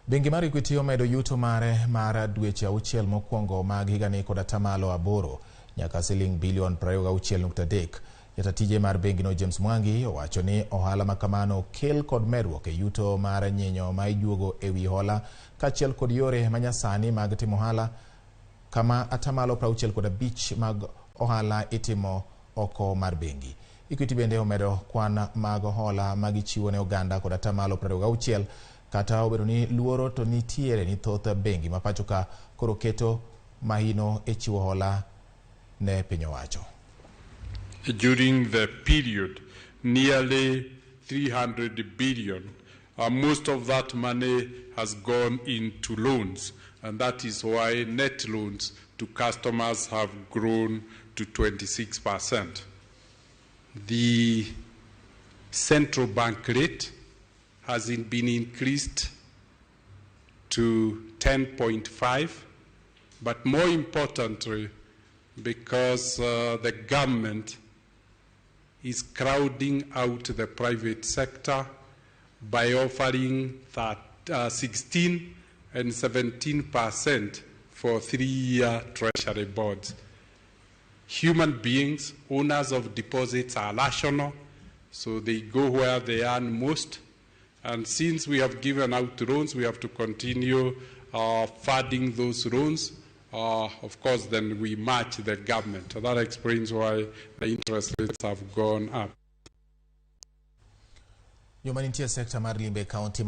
Bengi mar Equity omedo yuto mare mar dweche auchiel mokwongo mag higani kod atamalo 8 nyaka siling bilion 26.3. Jatatije mar bengino James Mwangi owacho ni ohala makamano kel kod medruok e yuto mar nyinyo ma ijuogo ewi hola kachiel kod yore manyasani mag timo ohala kama atamalo 65 mag ohala itimo oko mar bengi. Equity bende omedo kwan mag hola magichiwo ne oganda kod atamalo 26 kata obedo ni luoro to nitiere ni thoth bengi ma pacho ka koro keto mahino e chiwo hola ne piny owacho. During the period, nearly 300 billion, most of that money has gone into loans, and that is why net loans to customers have grown to 26%. The central bank rate has been increased to 10.5, but more importantly, because the government is crowding out the private sector by offering 16 and 17% for 3-year treasury bonds. Human beings, owners of deposits, are rational, so they go where they earn most. And since we have given out loans, we have to continue funding those loans. Of course, then we match the government. That explains why the interest rates have gone up. Humanitarian sector mar Limbe County